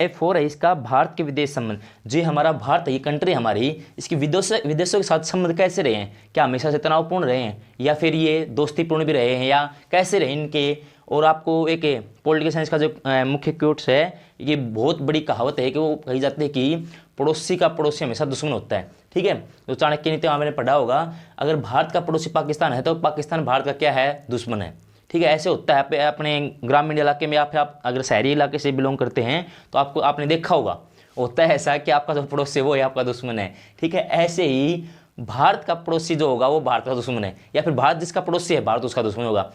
Four है इसका भारत के विदेश संबंध। जो हमारा भारत है, ये कंट्री हमारी, इसकी विदेशों के साथ संबंध कैसे रहे हैं? क्या हमेशा से तनावपूर्ण रहे हैं या फिर ये दोस्तीपूर्ण भी रहे हैं या कैसे रहे इनके? और आपको एक पॉलिटिकल साइंस का जो मुख्य क्योट्स है, ये बहुत बड़ी कहावत है कि वो कही जाती है कि पड़ोसी का पड़ोसी हमेशा दुश्मन होता है। ठीक है, तो चाणक्य नीति आपने पढ़ा होगा, अगर भारत का पड़ोसी पाकिस्तान है तो पाकिस्तान भारत का क्या है? दुश्मन है। ठीक है, ऐसे होता है अपने ग्रामीण इलाके में या फिर आप अगर शहरी इलाके से बिलोंग करते हैं तो आपको आपने देखा होगा, होता है ऐसा कि आपका जो पड़ोसी है वो आपका दुश्मन है। ठीक है, ऐसे ही भारत का पड़ोसी जो होगा वो भारत का दुश्मन है, या फिर भारत जिसका पड़ोसी है भारत उसका दुश्मन होगा।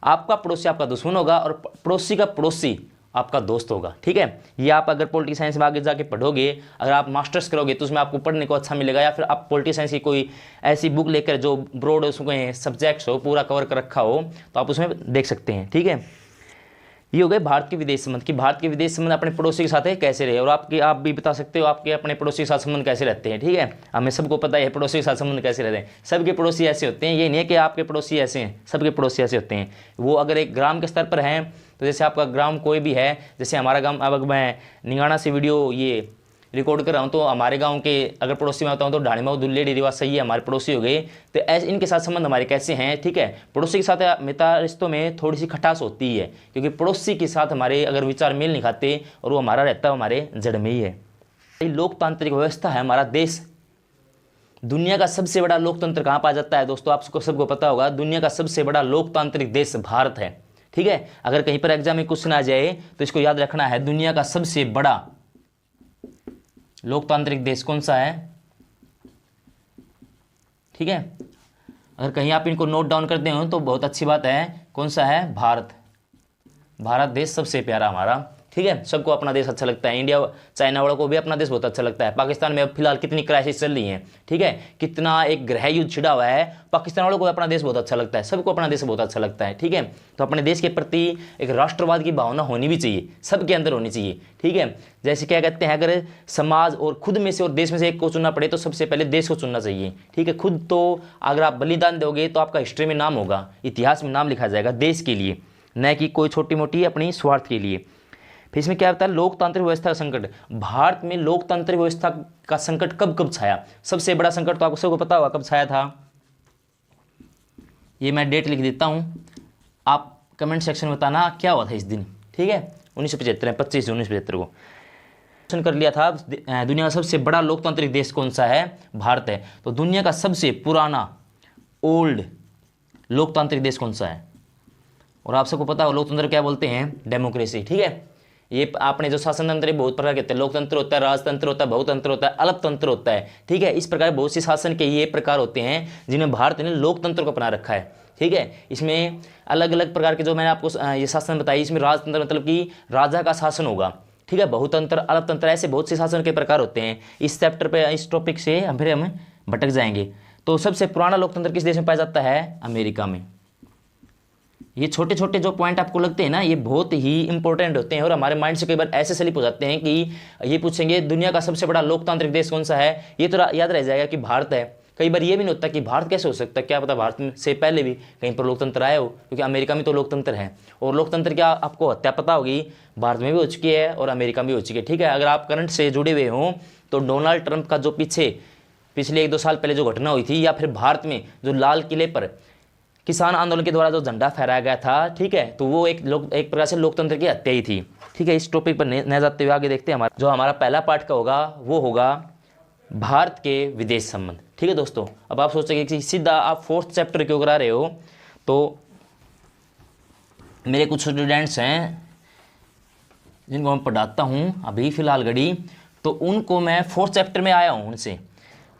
आपका पड़ोसी आपका दुश्मन होगा और पड़ोसी का पड़ोसी आपका दोस्त होगा। ठीक है, ये आप अगर पॉलिटिकल साइंस में आगे जाके पढ़ोगे, अगर आप मास्टर्स करोगे तो उसमें आपको पढ़ने को अच्छा मिलेगा, या फिर आप पॉलिटिकल साइंस की कोई ऐसी बुक लेकर जो ब्रॉड उसमें सब्जेक्ट्स हो पूरा कवर कर रखा हो तो आप उसमें देख सकते हैं। ठीक है, ये हो गए भारत के विदेश संबंध कि भारत के विदेश संबंध अपने पड़ोसी के साथ है कैसे रहे, और आप भी बता सकते हो आपके अपने पड़ोसी के साथ संबंध कैसे रहते हैं। ठीक है, हमें सबको पता है पड़ोसी के साथ संबंध कैसे रहते हैं। सबके पड़ोसी ऐसे होते हैं, ये नहीं है कि आपके पड़ोसी ऐसे हैं, सबके पड़ोसी ऐसे होते हैं। वो अगर एक ग्राम के स्तर पर हैं तो जैसे आपका ग्राम कोई भी है, जैसे हमारा गाँव, अब मैं निंगाना से वीडियो ये रिकॉर्ड कर रहा हूँ तो हमारे गांव के अगर पड़ोसी में बताऊँ तो ढाणीमाऊ दुल्ले डेरीवा सही है, हमारे पड़ोसी हो गए। तो ऐसे इनके साथ संबंध हमारे कैसे हैं? ठीक है, पड़ोसी के साथ मित्रता रिश्तों में थोड़ी सी खटास होती है, क्योंकि पड़ोसी के साथ हमारे अगर विचार मेल नहीं खाते और वो हमारा रहता है हमारे जड़ में ही है। लोकतांत्रिक व्यवस्था है हमारा देश। दुनिया का सबसे बड़ा लोकतंत्र कहाँ पाया जाता है दोस्तों? आप सबको पता होगा, दुनिया का सबसे बड़ा लोकतांत्रिक देश भारत है। ठीक है, अगर कहीं पर एग्जाम में क्वेश्चन आ जाए तो इसको याद रखना है, दुनिया का सबसे बड़ा लोकतांत्रिक देश कौन सा है? ठीक है, अगर कहीं आप इनको नोट डाउन करते हो तो बहुत अच्छी बात है। कौन सा है? भारत। भारत देश सबसे प्यारा हमारा। ठीक है, सबको अपना देश अच्छा लगता है। इंडिया चाइना वालों को भी अपना देश बहुत अच्छा लगता है। पाकिस्तान में अब फिलहाल कितनी क्राइसिस चल रही है, ठीक है, कितना एक गृह युद्ध छिड़ा हुआ है, पाकिस्तान वालों को अपना देश बहुत अच्छा लगता है, सबको अपना देश बहुत अच्छा लगता है। ठीक है, तो अपने देश के प्रति एक राष्ट्रवाद की भावना होनी भी चाहिए, सबके अंदर होनी चाहिए। ठीक है, जैसे क्या कहते हैं, अगर समाज और खुद में से और देश में से एक को चुनना पड़े तो सबसे पहले देश को चुनना चाहिए। ठीक है, खुद तो अगर आप बलिदान दोगे तो आपका हिस्ट्री में नाम होगा, इतिहास में नाम लिखा जाएगा देश के लिए, न कि कोई छोटी मोटी अपनी स्वार्थ के लिए। फिर इसमें क्या होता है? लोकतांत्रिक व्यवस्था का संकट। भारत में लोकतांत्रिक व्यवस्था का संकट कब कब छाया? सबसे बड़ा संकट तो आपको सबको पता होगा कब छाया था, ये मैं डेट लिख देता हूं, आप कमेंट सेक्शन में बताना क्या हुआ था इस दिन। ठीक है, 1975 में 25 जून 1975 को क्वेश्चन कर लिया था दुनिया का सबसे बड़ा लोकतांत्रिक देश कौन सा है? भारत है। तो दुनिया का सबसे पुराना ओल्ड लोकतांत्रिक देश कौन सा है? और आप सबको पता हो लोकतंत्र क्या बोलते हैं? डेमोक्रेसी। ठीक है, ये आपने जो शासन तंत्र है बहुत प्रकार के होते हैं, लोकतंत्र होता है, राजतंत्र होता है, बहुतंत्र होता है, अलग तंत्र होता है। ठीक है, इस प्रकार बहुत से शासन के ये प्रकार होते हैं जिन्हें भारत ने लोकतंत्र को अपना रखा है। ठीक है, इसमें अलग अलग प्रकार के जो मैंने आपको ये शासन बताई, इसमें राजतंत्र मतलब कि राजा का शासन होगा। ठीक है, बहुतंत्र, अलग तंत्र, ऐसे बहुत से शासन के प्रकार होते हैं। इस चैप्टर पे इस टॉपिक से फिर हम भटक जाएंगे। तो सबसे पुराना लोकतंत्र किस देश में पाया जाता है? अमेरिका में। ये छोटे छोटे जो पॉइंट आपको लगते हैं ना, ये बहुत ही इंपॉर्टेंट होते हैं और हमारे माइंड से कई बार ऐसे स्लिप हो जाते हैं कि ये पूछेंगे दुनिया का सबसे बड़ा लोकतांत्रिक देश कौन सा है, ये तो याद रह जाएगा कि भारत है। कई बार ये भी नहीं होता कि भारत कैसे हो सकता है, क्या पता भारत से पहले भी कहीं पर लोकतंत्र आया हो, क्योंकि अमेरिका में तो लोकतंत्र है। और लोकतंत्र क्या आपको हत्या पता होगी, भारत में भी हो चुकी है और अमेरिका में भी हो चुकी है। ठीक है, अगर आप करंट से जुड़े हुए हों तो डोनाल्ड ट्रंप का जो पिछले 1-2 साल पहले जो घटना हुई थी, या फिर भारत में जो लाल किले पर किसान आंदोलन के द्वारा जो झंडा फहराया गया था, ठीक है, तो वो एक प्रकार से लोकतंत्र की हत्या ही थी। ठीक है, इस टॉपिक पर न जाते हुए आगे देखते हैं हमारा पहला पार्ट का होगा, वो होगा भारत के विदेश संबंध। ठीक है दोस्तों, अब आप सोचेंगे कि सीधा आप 4th चैप्टर क्यों करा रहे हो, तो मेरे कुछ स्टूडेंट्स हैं जिनको मैं पढ़ाता हूँ अभी फिलहाल घड़ी, तो उनको मैं 4th चैप्टर में आया हूँ उनसे,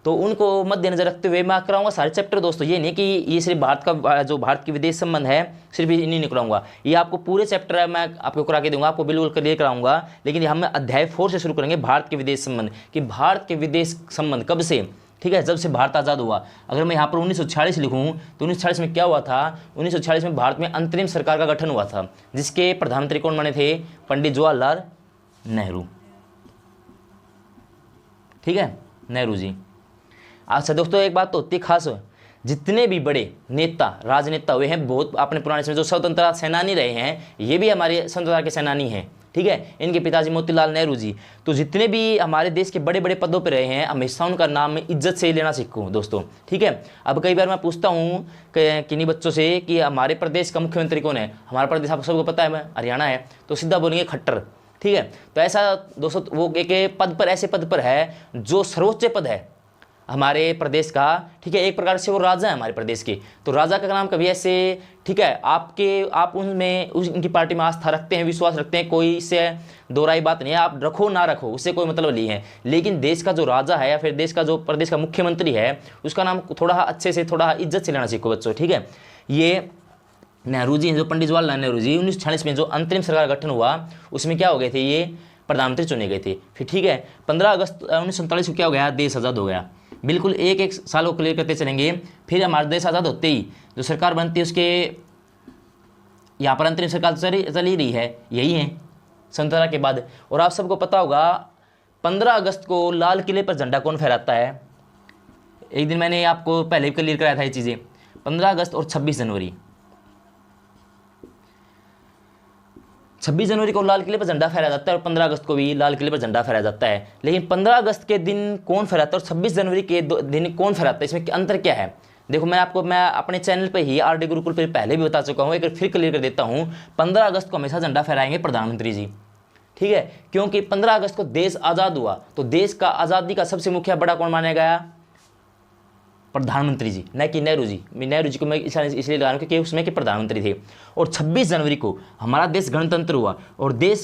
तो उनको मद्देनजर रखते हुए मैं कराऊंगा सारे चैप्टर दोस्तों। ये नहीं कि ये सिर्फ भारत का जो भारत की विदेश संबंध है सिर्फ इन्हीं नहीं कराऊंगा, ये आपको पूरे चैप्टर है मैं आपको करा के दूंगा, आपको बिल्कुल क्लियर कराऊंगा। लेकिन हम अध्याय 4 से शुरू करेंगे, भारत के विदेश संबंध, कि भारत के विदेश संबंध कब से, ठीक है, जब से भारत आज़ाद हुआ। अगर मैं यहाँ पर 1946 लिखूँ तो 1946 में क्या हुआ था? 1946 में भारत में अंतरिम सरकार का गठन हुआ था, जिसके प्रधानमंत्री कौन बने थे? पंडित जवाहरलाल नेहरू। ठीक है, नेहरू जी। अच्छा दोस्तों, एक बात तो होती है खास, जितने भी बड़े नेता राजनेता हुए हैं बहुत अपने पुराने समय जो स्वतंत्रता सेनानी रहे हैं, ये भी हमारे स्वतंत्रता के सेनानी हैं। ठीक है, इनके पिताजी मोतीलाल नेहरू जी। तो जितने भी हमारे देश के बड़े बड़े पदों पर रहे हैं, हमेशा उनका नाम मैं इज्जत से लेना सीखूँ दोस्तों, ठीक है। अब कई बार मैं पूछता हूँ किन्हीं बच्चों से कि हमारे प्रदेश का मुख्यमंत्री कौन है, हमारा प्रदेश आप सबको पता है हरियाणा है, तो सीधा बोलेंगे खट्टर, ठीक है। तो ऐसा दोस्तों वो एक पद पर, ऐसे पद पर है जो सर्वोच्च पद है हमारे प्रदेश का, ठीक है। एक प्रकार से वो राजा है हमारे प्रदेश के। तो राजा का नाम कभी ऐसे, ठीक है, आप उनमें उनकी पार्टी में आस्था रखते हैं, विश्वास रखते हैं, कोई इससे दो राय बात नहीं है, आप रखो ना रखो उससे कोई मतलब नहीं है। लेकिन देश का जो राजा है या फिर देश का जो प्रदेश का मुख्यमंत्री है, उसका नाम थोड़ा अच्छे से, थोड़ा इज्जत से लेना सीखो बच्चों, ठीक है। ये नेहरू जी हैं, जो पंडित जवाहरलाल नेहरू जी, 1946 में जो अंतरिम सरकार का गठन हुआ, उसमें क्या हो गए थे, ये प्रधानमंत्री चुने गए थे। फिर ठीक है, 15 अगस्त 1947 को क्या हो गया, देश आज़ाद हो गया। बिल्कुल एक एक साल को क्लियर करते चलेंगे। फिर हमारा देश आज़ाद होते ही जो सरकार बनती है, उसके यहाँ पर अंतरिम सरकार चली रही है, यही है स्वतंत्रता के बाद। और आप सबको पता होगा 15 अगस्त को लाल किले पर झंडा कौन फहराता है। एक दिन मैंने आपको पहले भी क्लियर कराया था ये चीज़ें। 15 अगस्त और 26 जनवरी, 26 जनवरी को लाल किले पर झंडा फहराया जाता है और 15 अगस्त को भी लाल किले पर झंडा फहराया जाता है। लेकिन 15 अगस्त के दिन कौन फहराता है और 26 जनवरी के दिन कौन फहराता है, इसमें अंतर क्या है। देखो मैं अपने चैनल पे ही आरडी गुरुकुल पे पहले भी बता चुका हूँ, एक फिर क्लियर कर देता हूँ। 15 अगस्त को हमेशा झंडा फहराएंगे प्रधानमंत्री जी, ठीक है। क्योंकि 15 अगस्त को देश आज़ाद हुआ, तो देश का आज़ादी का सबसे मुख्य बड़ा कौन माना गया, प्रधानमंत्री जी, न कि नेहरू जी। नेहरू जी को मैं इसलिए लगा रहा हूँ क्योंकि उसमें के प्रधानमंत्री थे। और 26 जनवरी को हमारा देश गणतंत्र हुआ और देश